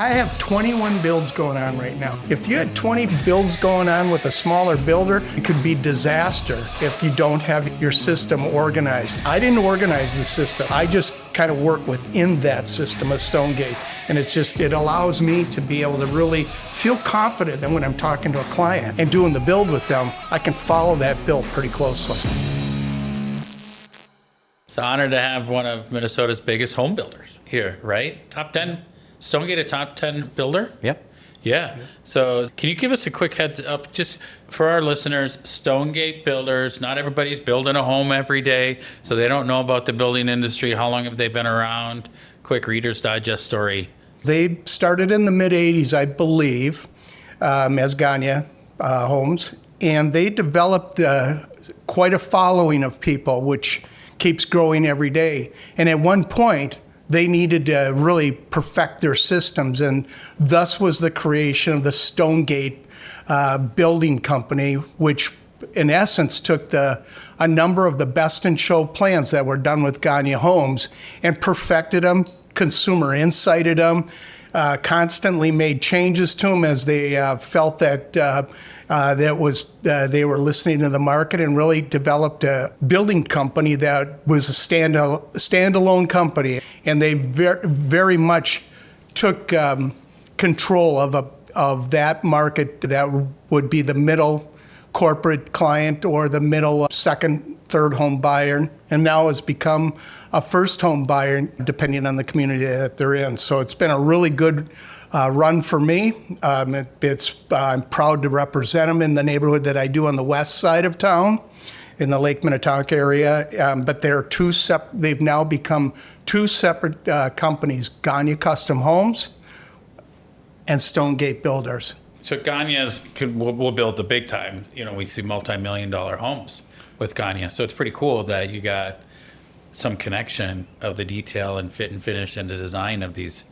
I have 21 builds going on right now. If you had 20 builds going on with a smaller builder, it could be disaster if you don't have your system organized. I didn't organize the system. I just kind of work within that system of Stonegate. And it allows me to be able to really feel confident that when I'm talking to a client and doing the build with them, I can follow that build pretty closely. It's an honor to have one of Minnesota's biggest home builders here, right? Top 10, Stonegate, a top 10 builder? Yep. Yeah. So can you give us a quick heads up just for our listeners, Stonegate Builders, not everybody's building a home every day, so they don't know about the building industry. How long have they been around? Quick Reader's Digest story. They started in the mid-'80s, I believe, as Gagne Homes, and they developed quite a following of people, which keeps growing every day. And at one point, they needed to really perfect their systems, and thus was the creation of the Stonegate Building Company, which in essence took a number of the best in show plans that were done with Gagne Homes and perfected them, consumer insighted them, constantly made changes to them as they felt that they were listening to the market, and really developed a building company that was a standalone company. And they very much took control of that market that would be the middle corporate client or the middle second, third home buyer, and now has become a first home buyer depending on the community that they're in. So it's been a really good run for me. I'm proud to represent them in the neighborhood that I do on the west side of town, in the Lake Minnetonka area. But they've now become two separate companies: Gagne Custom Homes and Stonegate Builders. So Gagne's will build the big time. You know, we see multi-million-dollar homes with Gagne. So it's pretty cool that you got some connection of the detail and fit and finish and the design of these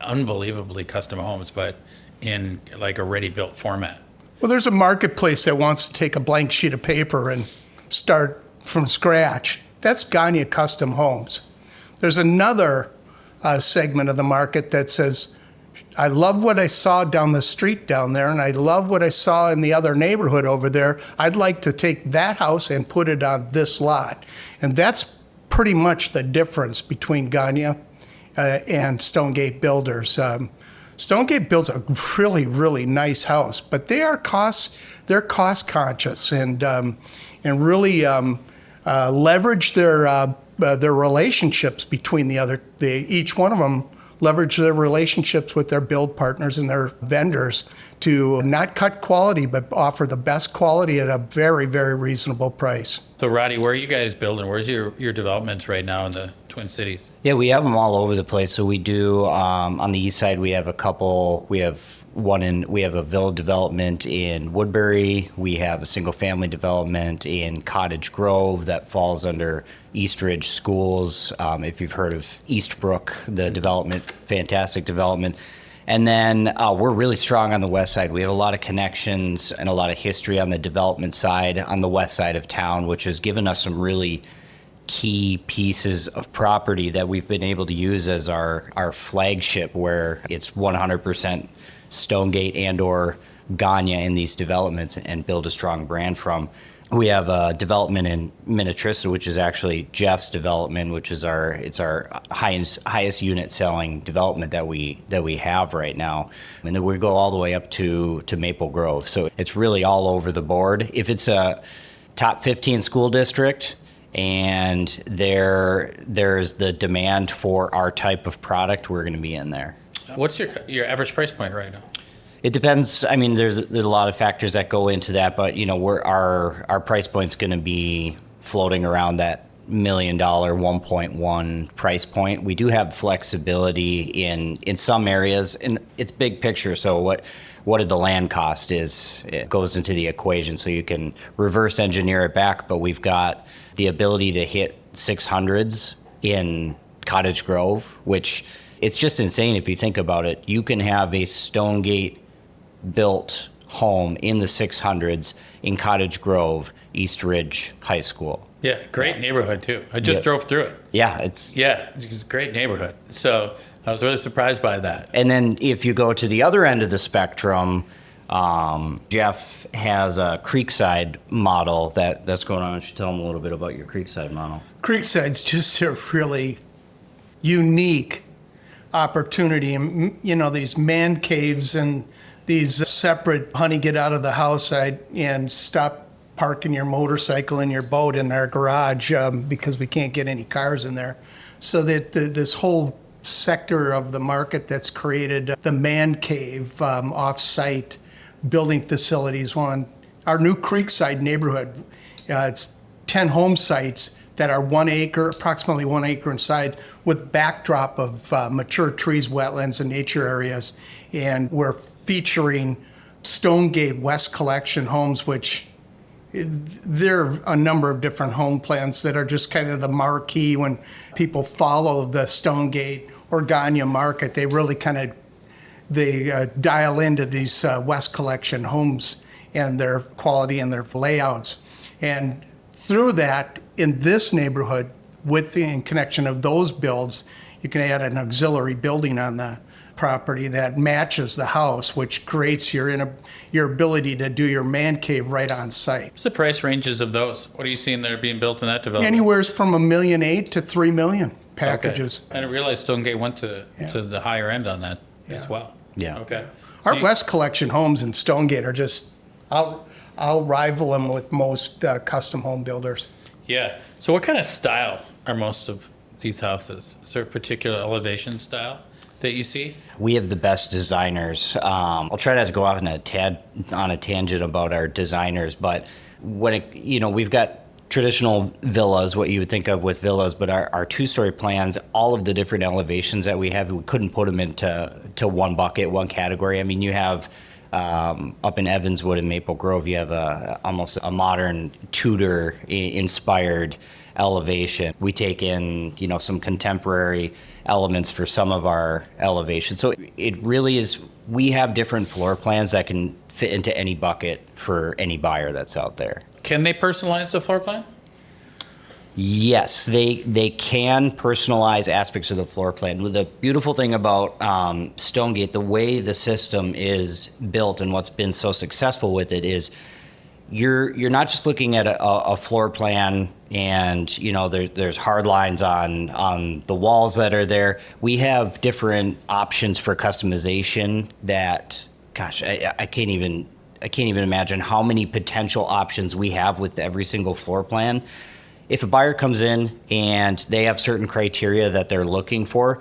unbelievably custom homes, but in like a ready-built format. Well, there's a marketplace that wants to take a blank sheet of paper and start from scratch. That's Gagne Custom Homes. There's another segment of the market that says, I love what I saw down the street down there, and I love what I saw in the other neighborhood over there. I'd like to take that house and put it on this lot. And that's pretty much the difference between Gagne and Stonegate Builders. Stonegate builds a really, really nice house, but they're cost conscious and really leverage their relationships between each one of them. Leverage their relationships with their build partners and their vendors to not cut quality, but offer the best quality at a very, very reasonable price. So Roddy, where are you guys building? Where's your developments right now in the Twin Cities? Yeah, we have them all over the place. So we do, on the east side, we have a couple. We have a villa development in Woodbury. We have a single family development in Cottage Grove that falls under East Ridge Schools. If you've heard of Eastbrook, the development, fantastic development. And then we're really strong on the west side. We have a lot of connections and a lot of history on the development side on the west side of town, which has given us some really key pieces of property that we've been able to use as our flagship, where it's 100% Stonegate and or Gagne in these developments, and build a strong brand from. We have a development in Minnetrista, which is actually Jeff's development, which is our highest unit selling development that we have right now. And then we go all the way up to Maple Grove. So it's really all over the board. If it's a top 15 school district and there's the demand for our type of product, we're going to be in there. What's your average price point right now? It depends. I mean, there's a lot of factors that go into that, but our price point's going to be floating around that $1 million 1.1 price point. We do have flexibility in some areas, and it's big picture. So what did the land cost is, it goes into the equation, so you can reverse engineer it back. But we've got the ability to hit 600s in Cottage Grove, which it's just insane if you think about it. You can have a Stonegate built home in the 600s in Cottage Grove, East Ridge High School. Yeah, great neighborhood too. I just drove through it. Yeah, it's a great neighborhood. So I was really surprised by that. And then if you go to the other end of the spectrum, Jeff has a Creekside model that's going on. You should tell him a little bit about your Creekside model. Creekside's just a really unique opportunity. And, you know, these man caves and these separate, honey, get out of the house and stop parking your motorcycle and your boat in our garage because we can't get any cars in there. So that this whole sector of the market that's created the man cave off-site building facilities. One, our new Creekside neighborhood, it's 10 home sites that are 1 acre, approximately 1 acre inside, with backdrop of mature trees, wetlands, and nature areas. And we're featuring Stonegate West Collection homes, which there are a number of different home plans that are just kind of the marquee when people follow the Stonegate or Gagne market. They really kind of dial into these West Collection homes and their quality and their layouts. And through that, in this neighborhood, with the in connection of those builds, you can add an auxiliary building on the property that matches the house, which creates your ability to do your man cave right on site. What's the price ranges of those? What are you seeing that are being built in that development? Anywhere from $1.8 million to $3 million packages. Okay. I didn't realize Stonegate went to the higher end on that as well. Yeah. Okay. Our West Collection homes in Stonegate are just, I'll rival them with most custom home builders. Yeah. So what kind of style are most of these houses? Is there a particular elevation style that you see? We have the best designers. I'll try not to go off on a tangent about our designers, but we've got traditional villas, what you would think of with villas, but our two-story plans, all of the different elevations that we have, we couldn't put them into one bucket, one category. I mean, you have up in Evanswood and Maple Grove, you have almost a modern Tudor inspired elevation. We take in, some contemporary elements for some of our elevations. So it really is, we have different floor plans that can fit into any bucket for any buyer that's out there. Can they personalize the floor plan? Yes, they can personalize aspects of the floor plan. The beautiful thing about Stonegate, the way the system is built and what's been so successful with it is you're not just looking at a floor plan and there's hard lines on the walls that are there. We have different options for customization that, gosh, I can't even imagine how many potential options we have with every single floor plan. If a buyer comes in and they have certain criteria that they're looking for,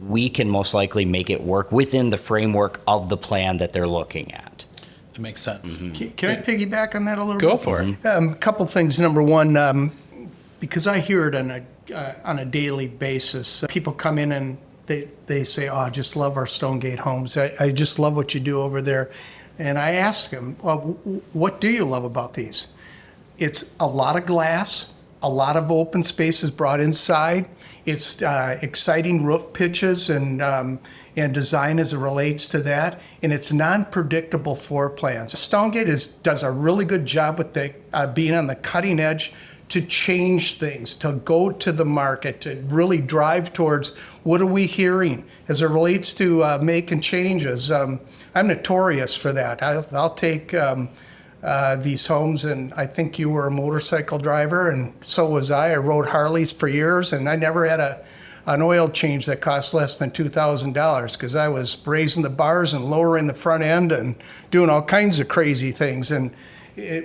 we can most likely make it work within the framework of the plan that they're looking at. That makes sense. Mm-hmm. Can I piggyback on that a little bit? Go for it. A couple things. Number one, because I hear it on a daily basis, people come in and they say, "Oh, I just love our Stonegate homes. I just love what you do over there." And I ask them, "Well, what do you love about these?" It's a lot of glass, a lot of open spaces brought inside. It's exciting roof pitches and design as it relates to that, and it's non-predictable floor plans. Stonegate does a really good job with being on the cutting edge to change things, to go to the market, to really drive towards what are we hearing as it relates to making changes. I'm notorious for that. I'll take these homes, and I think you were a motorcycle driver, and so was I. I rode Harleys for years, and I never had an oil change that cost less than $2,000 because I was raising the bars and lowering the front end and doing all kinds of crazy things. And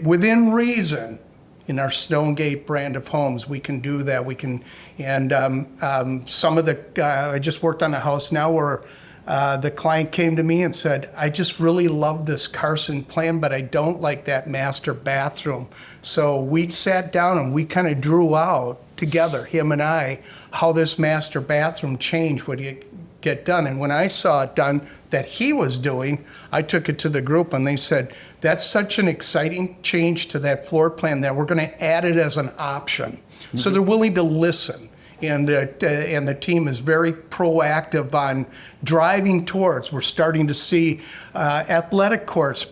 within reason, in our Stonegate brand of homes, we can do that. We can, and some of I just worked on a house now where the client came to me and said, "I just really love this Carson plan, but I don't like that master bathroom." So we sat down and we kind of drew out together, him and I, how this master bathroom change would get done. And when I saw it done that he was doing, I took it to the group and they said, "That's such an exciting change to that floor plan that we're going to add it as an option." Mm-hmm. So they're willing to listen. And the team is very proactive on driving towards. We're starting to see athletic courts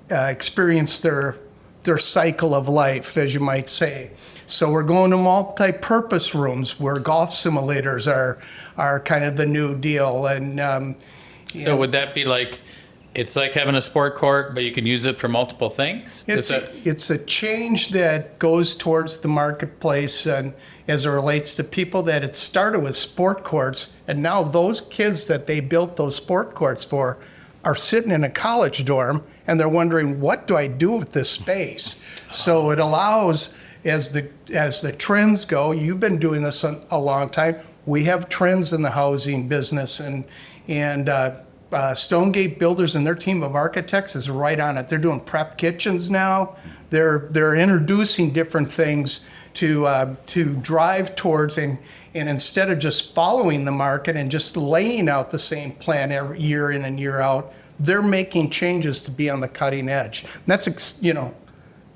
experience their their cycle of life, as you might say. So we're going to multi-purpose rooms where golf simulators are kind of the new deal. And So would that be like, it's like having a sport court, but you can use it for multiple things? it's a change that goes towards the marketplace, and as it relates to people, that it started with sport courts, and now those kids that they built those sport courts for are sitting in a college dorm and they're wondering, what do I do with this space? So it allows, as the trends go, you've been doing this a long time. We have trends in the housing business, and Stonegate Builders and their team of architects is right on it. They're doing prep kitchens now. They're introducing different things to drive towards, and instead of just following the market and just laying out the same plan every year in and year out, they're making changes to be on the cutting edge. And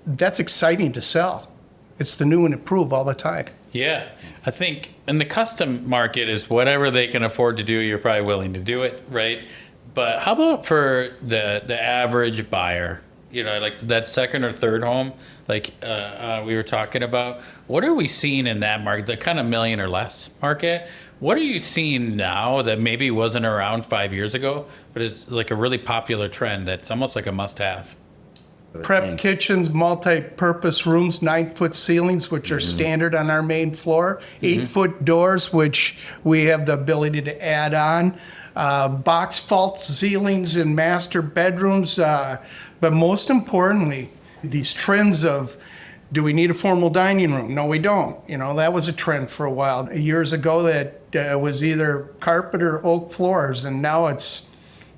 that's exciting to sell. It's the new and improved all the time. Yeah, I think in the custom market is whatever they can afford to do, you're probably willing to do it, right? But how about for the average buyer? Like that second or third home, like we were talking about. What are we seeing in that market, the kind of million or less market? What are you seeing now that maybe wasn't around 5 years ago, but is like a really popular trend that's almost like a must-have? Prep kitchens, multi-purpose rooms, 9-foot ceilings, which are standard on our main floor, 8-foot doors, which we have the ability to add on, box vault ceilings in master bedrooms, but most importantly, these trends of, do we need a formal dining room? No, we don't. That was a trend for a while. Years ago, that was either carpet or oak floors, and now it's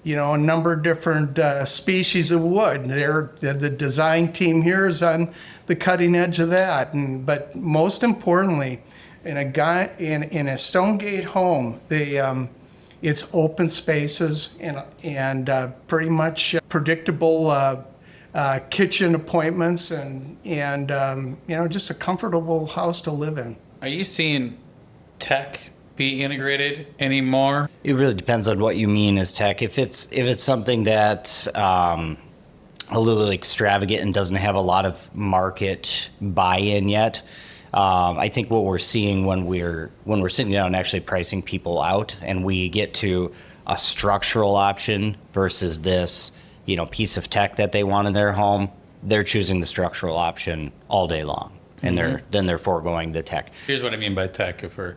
a number of different species of wood. The design team here is on the cutting edge of that. But most importantly, in a Stonegate home, it's open spaces and pretty much predictable kitchen appointments and just a comfortable house to live in. Are you seeing tech be integrated anymore? It really depends on what you mean as tech. If it's something that's a little extravagant and doesn't have a lot of market buy-in yet, I think what we're seeing when we're sitting down and actually pricing people out, and we get to a structural option versus this piece of tech that they want in their home, they're choosing the structural option all day long. And they're foregoing the tech. Here's what I mean by tech. If we're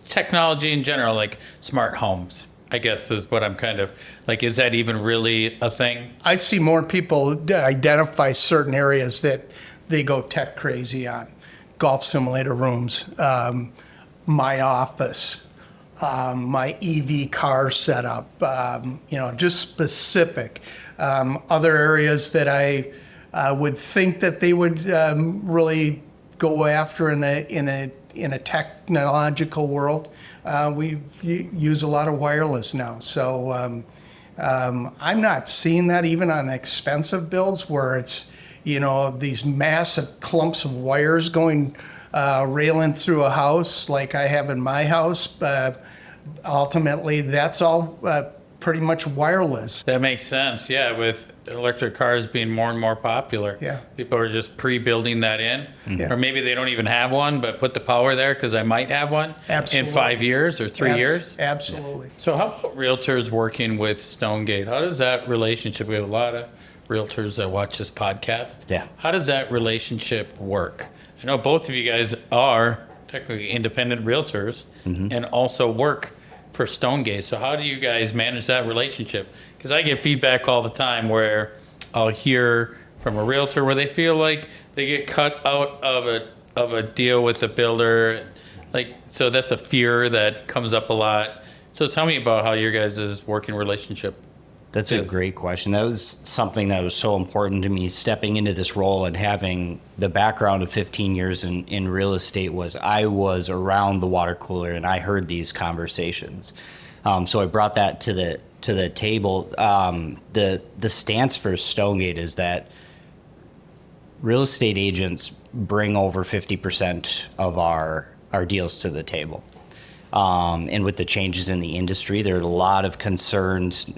technology in general, like smart homes, I guess is what I'm kind of like. Is that even really a thing? I see more people identify certain areas that they go tech crazy on. Golf simulator rooms, my office, my EV car setup. Just specific. Other areas that I would think that they would really go after in a technological world. We use a lot of wireless now, so I'm not seeing that even on expensive builds where it's these massive clumps of wires going railing through a house like I have in my house. But ultimately, that's all pretty much wireless. That makes sense. Yeah, with electric cars being more and more popular. Yeah. People are just pre-building that in. Yeah. Or maybe they don't even have one, but put the power there because I might have one Absolutely. in 5 years or 3 years. Absolutely. So how about realtors working with Stonegate? How does that relationship, we have a lot of realtors that watch this podcast. Yeah. How does that relationship work? I know both of you guys are technically independent realtors and also work for Stonegate. So how do you guys manage that relationship? Because I get feedback all the time where I'll hear from a realtor where they feel like they get cut out of a deal with the builder. So that's a fear that comes up a lot. So tell me about how your guys' working relationship. That's a great question. That was something that was so important to me stepping into this role and having the background of 15 years in real estate. Was I was around the water cooler and I heard these conversations. So I brought that to the table. The stance for Stonegate is that real estate agents bring over 50% of our deals to the table. And with the changes in the industry, there are a lot of concerns.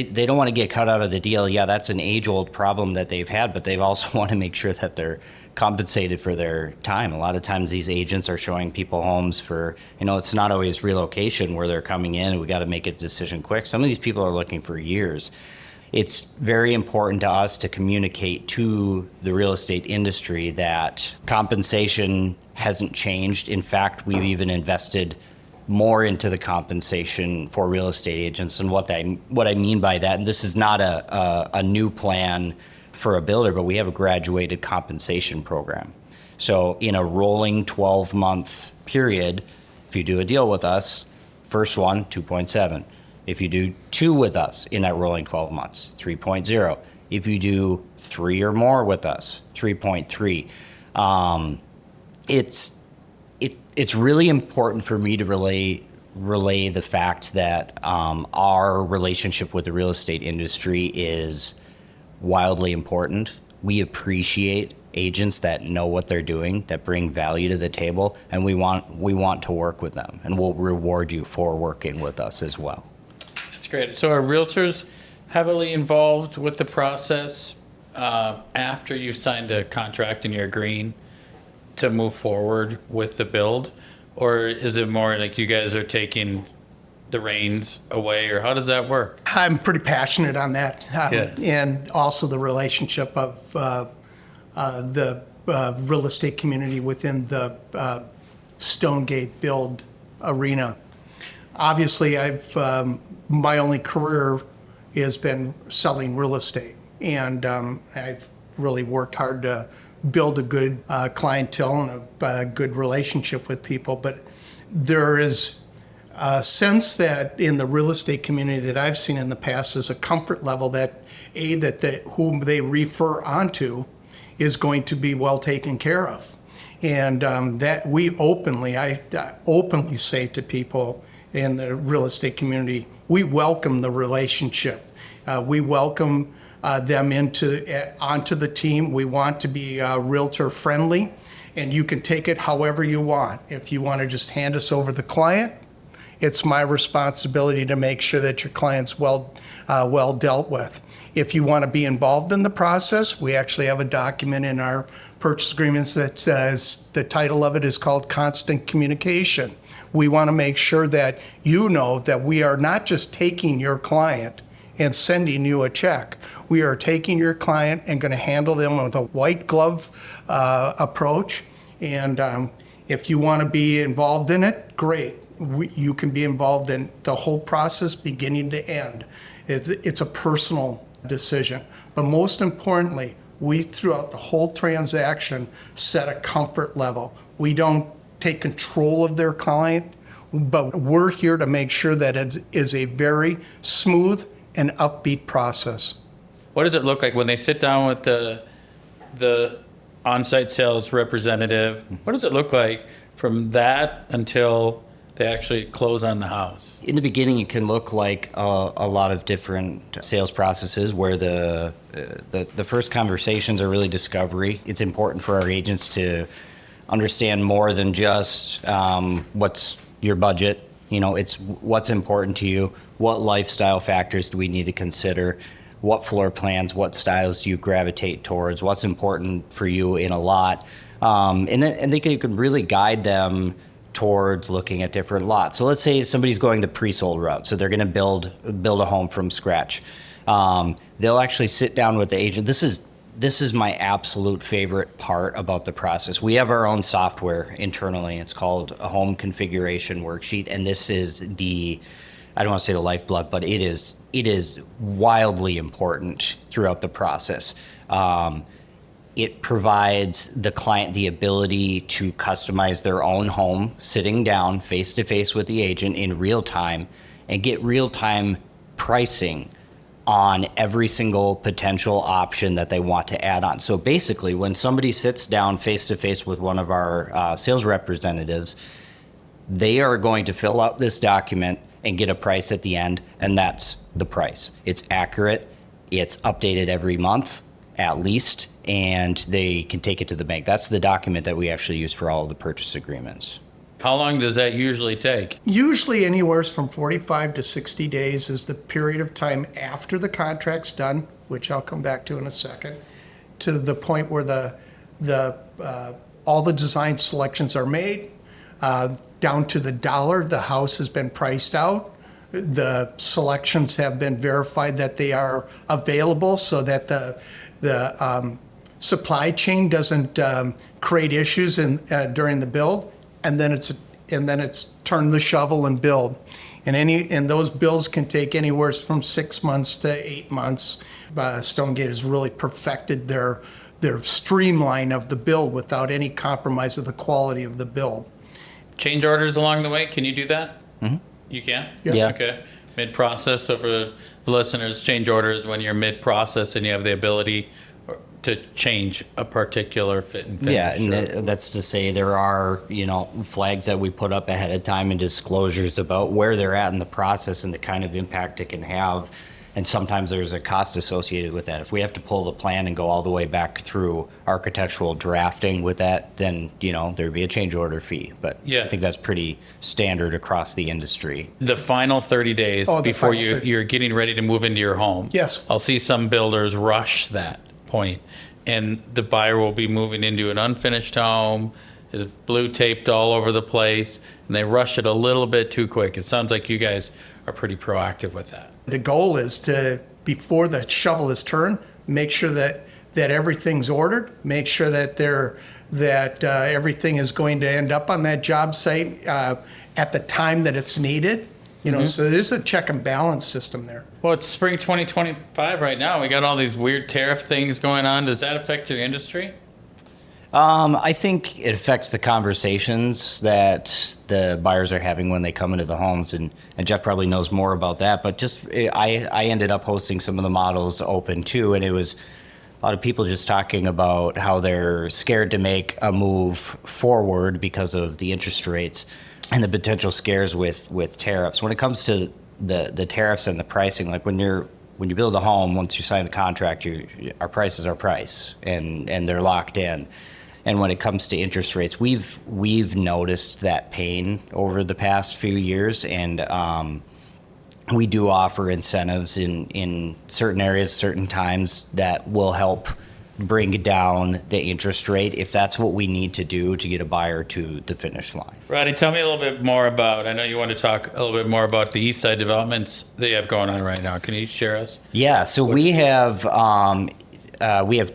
they don't want to get cut out of the deal. Yeah, that's an age-old problem that they've had, but they also want to make sure that they're compensated for their time. A lot of times these agents are showing people homes for, it's not always relocation where they're coming in and we got to make a decision quick. Some of these people are looking for years. It's very important to us to communicate to the real estate industry that compensation hasn't changed. In fact, we've even invested more into the compensation for real estate agents. And what I mean by that, and this is not a new plan for a builder, but we have a graduated compensation program. So in a rolling 12-month period, if you do a deal with us, first one, 2.7. If you do 2 with us in that rolling 12 months, 3.0. If you do 3 or more with us, 3.3. It's really important for me to relay the fact that our relationship with the real estate industry is wildly important. We appreciate agents that know what they're doing, that bring value to the table, and we want to work with them, and we'll reward you for working with us as well. That's great. So are realtors heavily involved with the process after you've signed a contract and you're agreeing to move forward with the build? Or is it more like you guys are taking the reins away, or how does that work? I'm pretty passionate on that. Yeah. And also the relationship of the real estate community within the Stonegate build arena. Obviously, my only career has been selling real estate, and I've really worked hard to build a good clientele and a good relationship with people. But there is a sense that in the real estate community that I've seen in the past is a comfort level that whom they refer onto is going to be well taken care of. And that I openly say to people in the real estate community, we welcome the relationship. We welcome them onto the team. We want to be realtor friendly, and you can take it however you want. If you want to just hand us over the client, it's my responsibility to make sure that your client's well dealt with. If you want to be involved in the process, we actually have a document in our purchase agreements that says the title of it is called Constant Communication. We want to make sure that you know that we are not just taking your client and sending you a check. We are taking your client and going to handle them with a white glove approach. And if you want to be involved in it, great. You can be involved in the whole process beginning to end. It's a personal decision. But most importantly, we, throughout the whole transaction, set a comfort level. We don't take control of their client, but we're here to make sure that it is a very smooth and upbeat process. What does it look like when they sit down with the on-site sales representative? What does it look like from that until they actually close on the house? In the beginning, it can look like a lot of different sales processes where the first conversations are really discovery. It's important for our agents to understand more than just what's your budget. It's what's important to you. What lifestyle factors do we need to consider? What floor plans, what styles do you gravitate towards? What's important for you in a lot? And they can really guide them towards looking at different lots. So let's say somebody's going the pre-sold route. So they're going to build a home from scratch. They'll actually sit down with the agent. This is my absolute favorite part about the process. We have our own software internally. It's called a home configuration worksheet. And this is I don't want to say the lifeblood, but it is wildly important throughout the process. It provides the client the ability to customize their own home, sitting down face-to-face with the agent in real time and get real-time pricing on every single potential option that they want to add on. So basically, when somebody sits down face-to-face with one of our sales representatives, they are going to fill out this document and get a price at the end, and that's the price. It's accurate, it's updated every month at least, and they can take it to the bank. That's the document that we actually use for all of the purchase agreements. How long does that usually take? Usually anywhere from 45 to 60 days is the period of time after the contract's done, which I'll come back to in a second, to the point where all the design selections are made, down to the dollar. The house has been priced out. The selections have been verified that they are available, so that the supply chain doesn't create issues during the build. And then it's turn the shovel and build. And those builds can take anywhere from 6 months to 8 months. Stonegate has really perfected their streamline of the build without any compromise of the quality of the build. Change orders along the way, can you do that? Mm-hmm. You can? Yeah. Okay. Mid-process, so for the listeners, change orders when you're mid-process and you have the ability to change a particular fit and finish. Yeah, and that's to say there are, flags that we put up ahead of time and disclosures about where they're at in the process and the kind of impact it can have. And sometimes there's a cost associated with that. If we have to pull the plan and go all the way back through architectural drafting with that, then, there'd be a change order fee. But Yeah. I think that's pretty standard across the industry. The final 30 days Oh, the before final 30. you're getting ready to move into your home. Yes. I'll see some builders rush that point, and the buyer will be moving into an unfinished home. It's blue taped all over the place, and they rush it a little bit too quick. It sounds like you guys are pretty proactive with that. The goal is to, before the shovel is turned, make sure that everything's ordered, make sure that everything is going to end up on that job site at the time that it's needed. So there's a check and balance system there. Well, it's spring 2025 right now. We got all these weird tariff things going on. Does that affect your industry? I think it affects the conversations that the buyers are having when they come into the homes, and Jeff probably knows more about that. But I ended up hosting some of the models open too, and it was a lot of people just talking about how they're scared to make a move forward because of the interest rates and the potential scares with tariffs. When it comes to the tariffs and the pricing, like when you build a home, once you sign the contract, our price is our price, and they're locked in. And when it comes to interest rates, we've noticed that pain over the past few years, and we do offer incentives in certain areas, certain times that will help bring down the interest rate if that's what we need to do to get a buyer to the finish line. Roddy, tell me a little bit more about, I know you want to talk a little bit more about the east side developments that you have going on right now. Can you share us? Yeah, so we have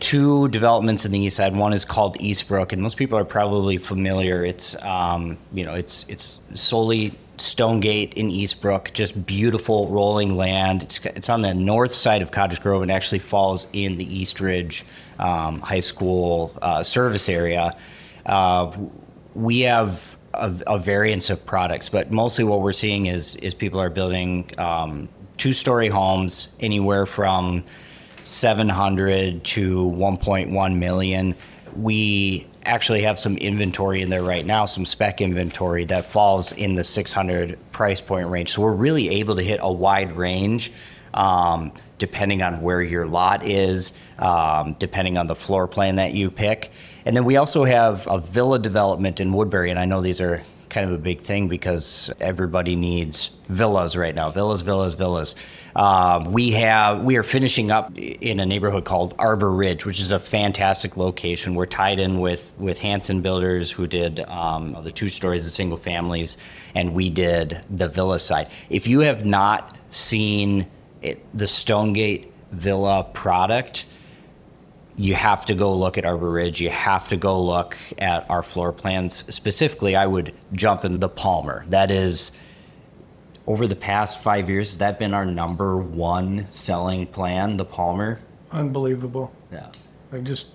two developments in the east side. One is called Eastbrook, and most people are probably familiar. It's it's solely Stonegate in Eastbrook, just beautiful rolling land. It's on the north side of Cottage Grove and actually falls in the East Ridge High School service area. We have a variance of products, but mostly what we're seeing is people are building two-story homes anywhere from 700 to 1.1 million. We actually have some inventory in there right now, some spec inventory that falls in the 600 price point range. So we're really able to hit a wide range depending on where your lot is, depending on the floor plan that you pick. And then we also have a villa development in Woodbury, and I know these are kind of a big thing because everybody needs villas right now. Villas. We are finishing up in a neighborhood called Arbor Ridge, which is a fantastic location. We're tied in with Hanson Builders, who did the 2 stories, the single families, and we did the villa side. If you have not seen the Stonegate Villa product, you have to go look at Arbor Ridge. You have to go look at our floor plans. Specifically, I would jump in the Palmer. That is, over the past 5 years, has that been our number one selling plan, the Palmer? Unbelievable. Yeah.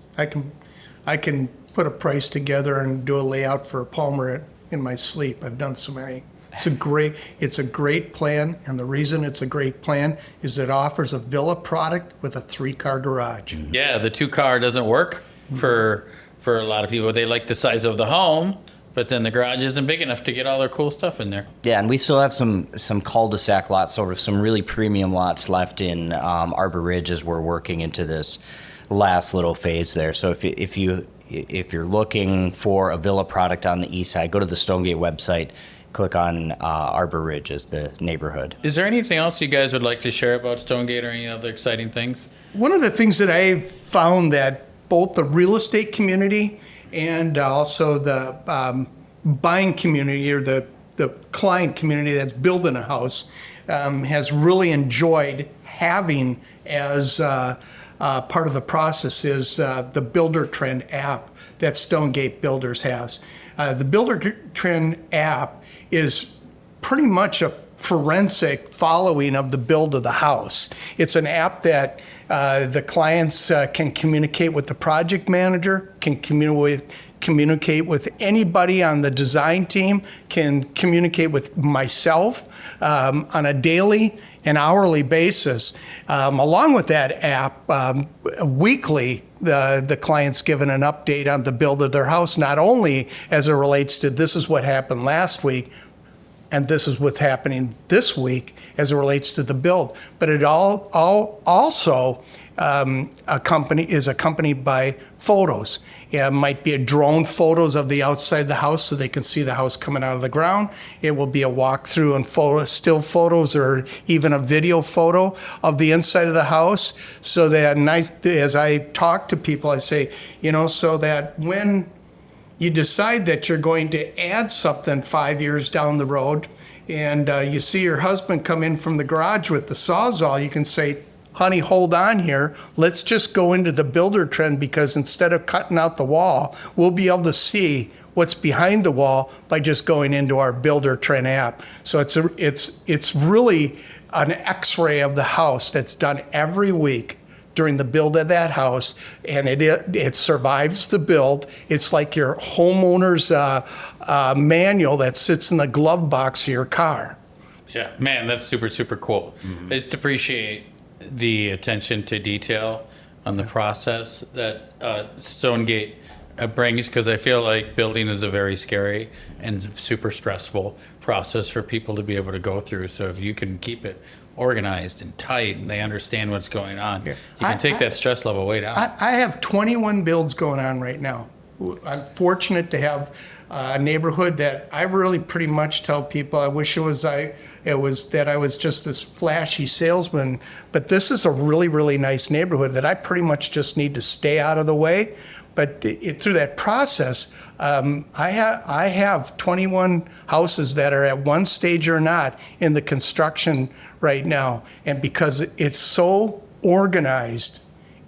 I can put a price together and do a layout for a Palmer in my sleep. I've done so many. It's a great plan, and the reason it's a great plan is it offers a villa product with a 3-car garage. Yeah, the 2-car doesn't work for a lot of people. They like the size of the home, but then the garage isn't big enough to get all their cool stuff in there. Yeah, and we still have some cul-de-sac lots, sort of some really premium lots left in Arbor Ridge as we're working into this last little phase there. So if if you're looking for a villa product on the east side, go to the Stonegate website, click on Arbor Ridge as the neighborhood. Is there anything else you guys would like to share about Stonegate or any other exciting things? One of the things that I found that both the real estate community and also the buying community or the client community that's building a house has really enjoyed having as part of the process is the Builder Trend app that Stonegate Builders has. The Builder Trend app is pretty much a forensic following of the build of the house. It's an app that the clients can communicate with the project manager, can communicate with anybody on the design team, can communicate with myself on a daily and hourly basis. Along with that app, weekly, the client's given an update on the build of their house, not only as it relates to this is what happened last week, and this is what's happening this week as it relates to the build. But it also accompanied by photos. It might be a drone photos of the outside of the house so they can see the house coming out of the ground. It will be a walkthrough and still photos or even a video photo of the inside of the house. So that as I talk to people, I say, so that when you decide that you're going to add something 5 years down the road and you see your husband come in from the garage with the Sawzall, you can say, honey, hold on here. Let's just go into the Builder Trend because instead of cutting out the wall, we'll be able to see what's behind the wall by just going into our Builder Trend app. So it's really an X-ray of the house that's done every week during the build of that house, and it survives the build. It's like your homeowner's manual that sits in the glove box of your car. Yeah, man, that's super, super cool. Mm-hmm. I just appreciate the attention to detail on the process that Stonegate brings, because I feel like building is a very scary and super stressful process for people to be able to go through. So if you can keep it organized and tight and they understand what's going on, you can take that stress level way down. I have 21 builds going on right now. I'm fortunate to have a neighborhood that I really pretty much tell people I wish it was that I was just this flashy salesman, but this is a really, really nice neighborhood that I pretty much just need to stay out of the way. But through that process, I have 21 houses that are at one stage or not in the construction right now. And because it's so organized,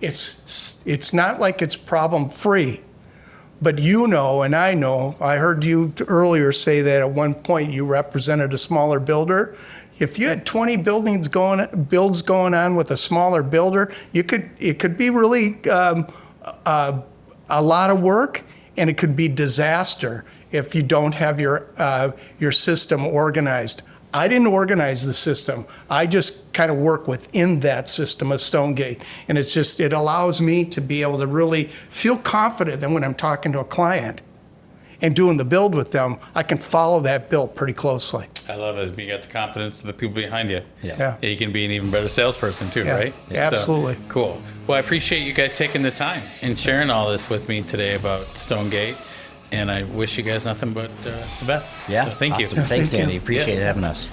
it's not like it's problem free. But and I know, I heard you earlier say that at one point you represented a smaller builder. If you had 20 builds going on with a smaller builder, it could be really a lot of work, and it could be disaster if you don't have your system organized. I didn't organize the system. I just kind of work within that system of Stonegate. And it allows me to be able to really feel confident that when I'm talking to a client and doing the build with them, I can follow that build pretty closely. I love it. If you got the confidence of the people behind you, Yeah. you can be an even better salesperson too, Yeah, right? absolutely. So, cool. Well, I appreciate you guys taking the time and sharing all this with me today about Stonegate. And I wish you guys nothing but the best. Yeah. So thank awesome. you. Thanks, Thank you. Andy. Appreciate having us.